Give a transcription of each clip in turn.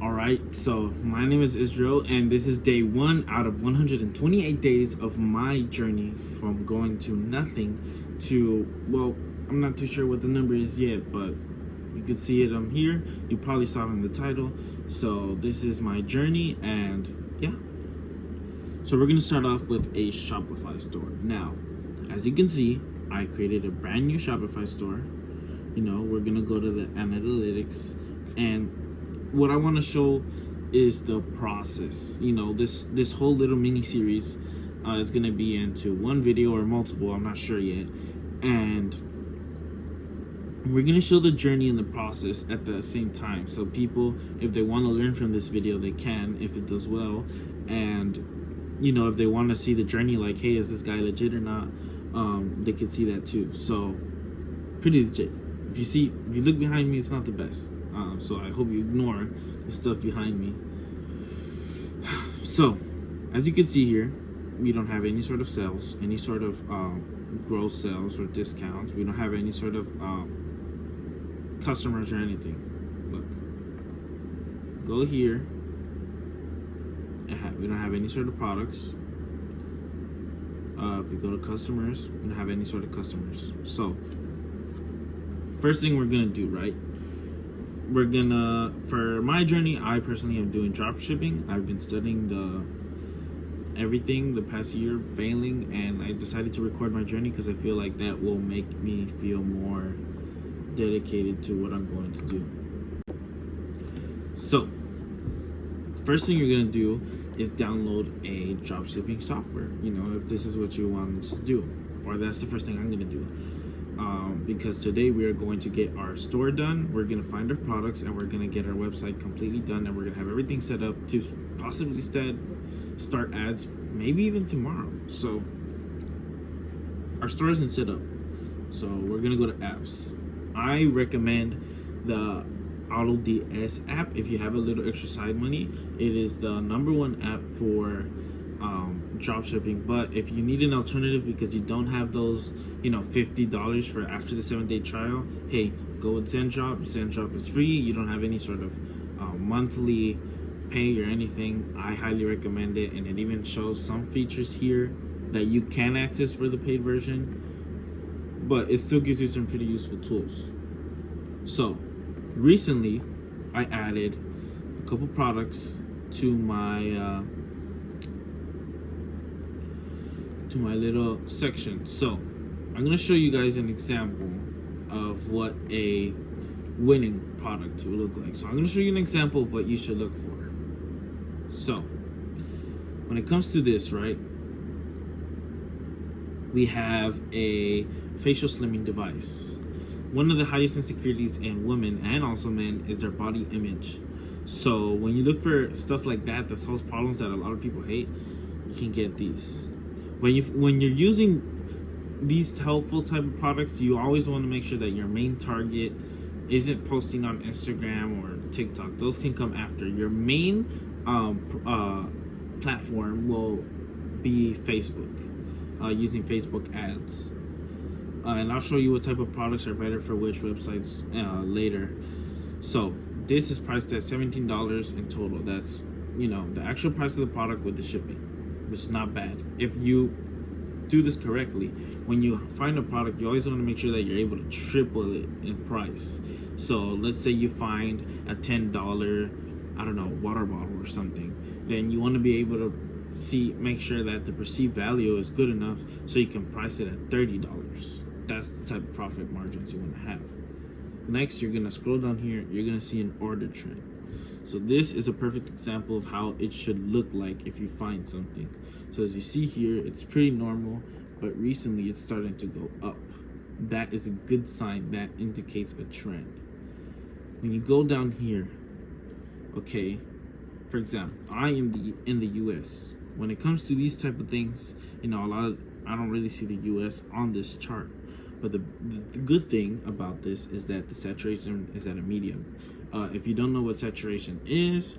Alright, so my name is Israel, and this is day 1 out of 128 days of my journey from going to nothing to, well, I'm not too sure what the number is yet, but you can see it here. You probably saw it in the title. So this is my journey, and yeah. So we're going to start off with a Shopify store. Now, as you can see, I created a brand new Shopify store. We're going to go to the analytics, and what I want to show is the process. This whole little mini series is going to be into one video or multiple, I'm not sure yet, and we're going to show the journey and the process at the same time, so people, if they want to learn from this video, they can, if it does well. And if they want to see the journey, like, hey, is this guy legit or not, they can see that too. So pretty legit. If you look behind me, it's not the best. So I hope you ignore the stuff behind me. So, as you can see here, we don't have any sort of sales, any sort of gross sales or discounts. We don't have any sort of customers or anything. Look, go here. We don't have any sort of products. If we go to customers, we don't have any sort of customers. So, first thing we're gonna do, right? For my journey, I personally am doing dropshipping. I've been studying everything the past year, failing, and I decided to record my journey because I feel like that will make me feel more dedicated to what I'm going to do. So, first thing you're gonna do is download a dropshipping software. If this is what you want to do, or that's the first thing I'm gonna do. Because today we are going to get our store done, we're going to find our products, and we're going to get our website completely done, and we're going to have everything set up to possibly start ads maybe even tomorrow. So our store isn't set up, so we're going to go to apps. I recommend the AutoDS app. If you have a little extra side money, it is the #1 app for dropshipping. But if you need an alternative because you don't have those $50 for after the 7-day trial, hey, go with ZenDrop. ZenDrop is free. You don't have any sort of monthly pay or anything. I highly recommend it, and it even shows some features here that you can access for the paid version, but it still gives you some pretty useful tools. So recently I added a couple products to my little section. So I'm going to show you guys an example of what a winning product will look like. So I'm going to show you an example of what you should look for. So when it comes to this, right, we have a facial slimming device. One of the highest insecurities in women and also men is their body image. So when you look for stuff like that solves problems that a lot of people hate, you can get these. When you're using these helpful type of products, you always want to make sure that your main target isn't posting on Instagram or TikTok. Those can come after. Your main platform will be Facebook, using Facebook ads. And I'll show you what type of products are better for which websites later. So this is priced at $17 in total. That's the actual price of the product with the shipping, which is not bad. If you do this correctly, when you find a product, you always want to make sure that you're able to triple it in price. So let's say you find a $10, water bottle or something, then you want to be able to make sure that the perceived value is good enough so you can price it at $30. That's the type of profit margins you want to have. Next, you're going to scroll down here, you're going to see an order trend. So this is a perfect example of how it should look like if you find something. So as you see here, it's pretty normal, but recently it's starting to go up. That is a good sign. That indicates a trend. When you go down here, okay, for example, I am in the US. When it comes to these type of things, I don't really see the US on this chart. But the good thing about this is that the saturation is at a medium. If you don't know what saturation is,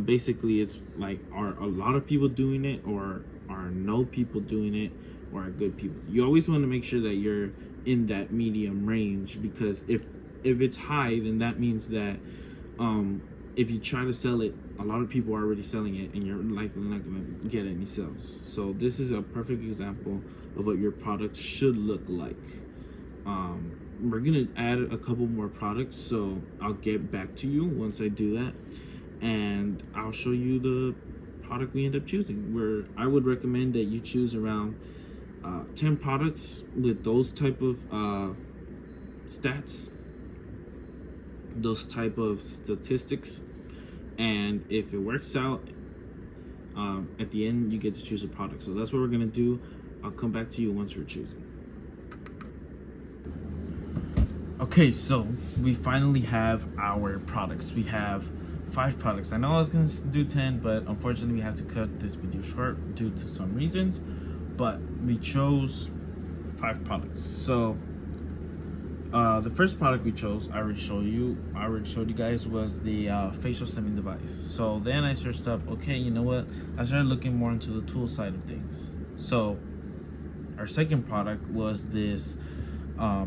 basically it's like, are a lot of people doing it, or are no people doing it, or are good people? You always want to make sure that you're in that medium range, because if it's high, then that means that if you try to sell it, a lot of people are already selling it, and you're likely not gonna get any sales. So this is a perfect example of what your product should look like. We're gonna add a couple more products, so I'll get back to you once I do that, and I'll show you the product we end up choosing. Where I would recommend that you choose around 10 products with those type of stats, those type of statistics, and if it works out, at the end you get to choose a product. So that's what we're gonna do. I'll come back to you once we're choosing. Okay, so we finally have our products. We have 5 products. I know I was gonna do 10, but unfortunately we have to cut this video short due to some reasons. But we chose 5 products. So the first product we chose, I already showed you guys, was the facial slimming device. So then I searched up, okay, you know what? I started looking more into the tool side of things. So our second product was this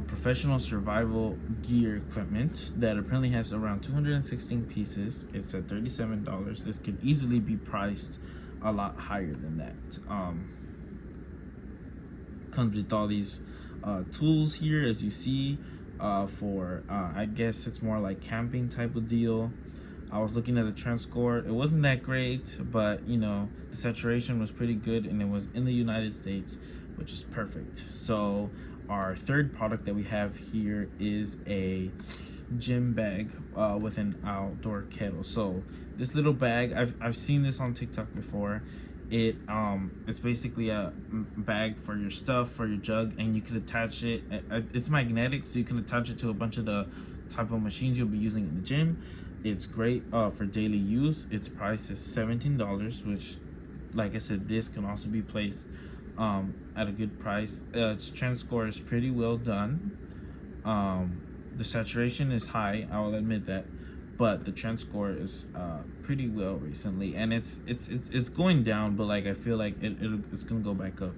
professional survival gear equipment that apparently has around 216 pieces. It's at $37. This could easily be priced a lot higher than that. Comes with all these tools here, as you see, for I guess it's more like camping type of deal. I was looking at the trend score. It wasn't that great, but you know, the saturation was pretty good, and it was in the United States, which is perfect. So our third product that we have here is a gym bag with an outdoor kettle. So this little bag, I've seen this on TikTok before. It's basically a bag for your stuff, for your jug, and you can attach it. It's magnetic, so you can attach it to a bunch of the type of machines you'll be using in the gym. It's great for daily use. Its price is $17, which, like I said, this can also be placed at a good price. Its trend score is pretty well done. The saturation is high, I will admit that, but the trend score is pretty well recently, and it's going down, but like I feel like it's gonna go back up.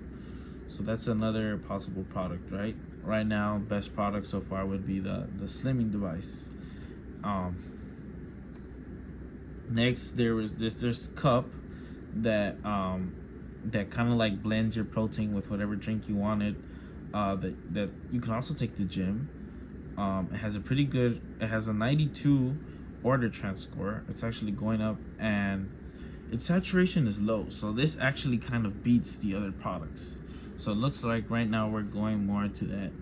So that's another possible product. Right now, best product so far would be the slimming device. Next, there was this cup that that kind of like blends your protein with whatever drink you wanted, that you can also take to the gym. It has a 92 order trend score. It's actually going up, and its saturation is low, so this actually kind of beats the other products. So it looks like right now we're going more to that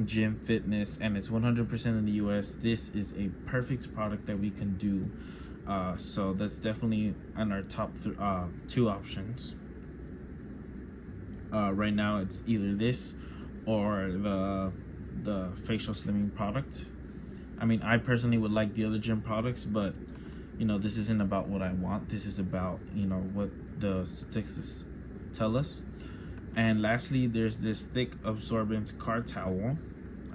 gym fitness, and it's 100% in the US. This is a perfect product that we can do. So that's definitely on our top 2 options. Right now it's either this or the facial slimming product. I mean, I personally would like the other gym products, but you know, this isn't about what I want. This is about, you know, what the statistics tell us. And lastly, there's this thick absorbent car towel.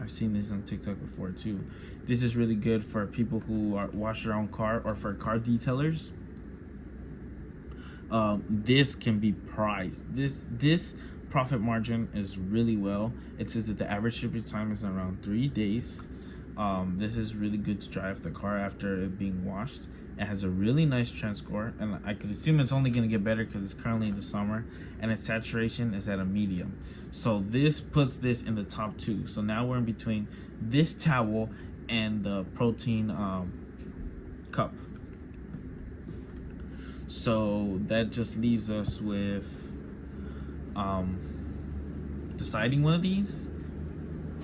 I've seen this on TikTok before too. This is really good for people who wash their own car, or for car detailers. This can be priced. This profit margin is really well. It says that the average shipping time is around 3 days. This is really good to drive the car after it being washed. It has a really nice trend score, and I could assume it's only going to get better because it's currently in the summer, and its saturation is at a medium. So this puts this in the top 2. So now we're in between this towel and the protein cup. So that just leaves us with deciding one of these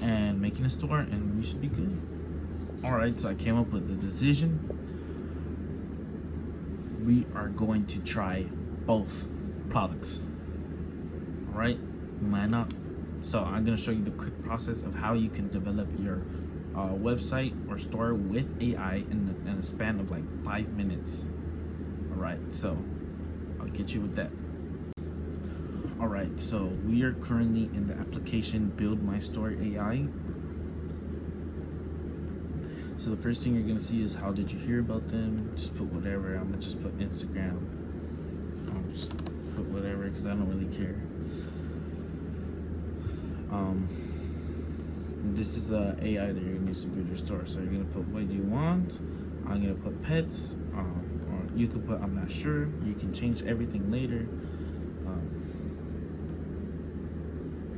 and making a store, and we should be good. Alright, so I came up with the decision. We are going to try both products. Alright, why not? So I'm going to show you the quick process of how you can develop your website or store with AI in a span of like 5 minutes. Alright, so I'll get you with that. Alright, so we are currently in the application Build My Store AI. So the first thing you're gonna see is how did you hear about them. Just put whatever. I'm gonna just put Instagram. I'll just put whatever because I don't really care. This is the AI that you're gonna use to build your store. So you're gonna put what do you want. I'm gonna put pets, or you could put I'm not sure. You can change everything later.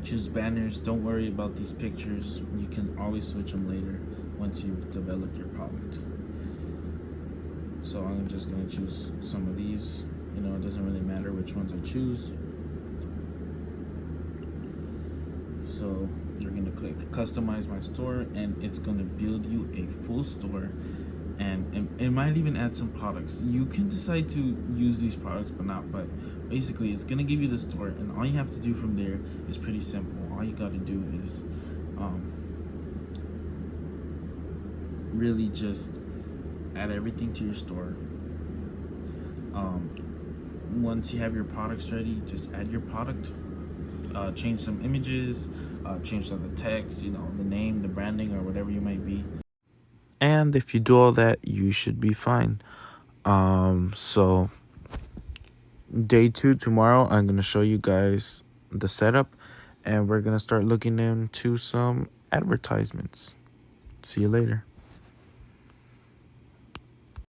Choose banners. Don't worry about these pictures. You can always switch them later once you've developed your product. So I'm just gonna choose some of these. You know, it doesn't really matter which ones I choose. So you're gonna click customize my store, and it's gonna build you a full store, and it might even add some products. You can decide to use these products but not, but basically it's gonna give you the store, and all you have to do from there is pretty simple. All you gotta do is really just add everything to your store. Once you have your products ready, just add your product, change some images, change some of the text, you know, the name, the branding, or whatever you might be. And if you do all that, you should be fine. So day 2 tomorrow, I'm gonna show you guys the setup, and we're gonna start looking into some advertisements. See you later.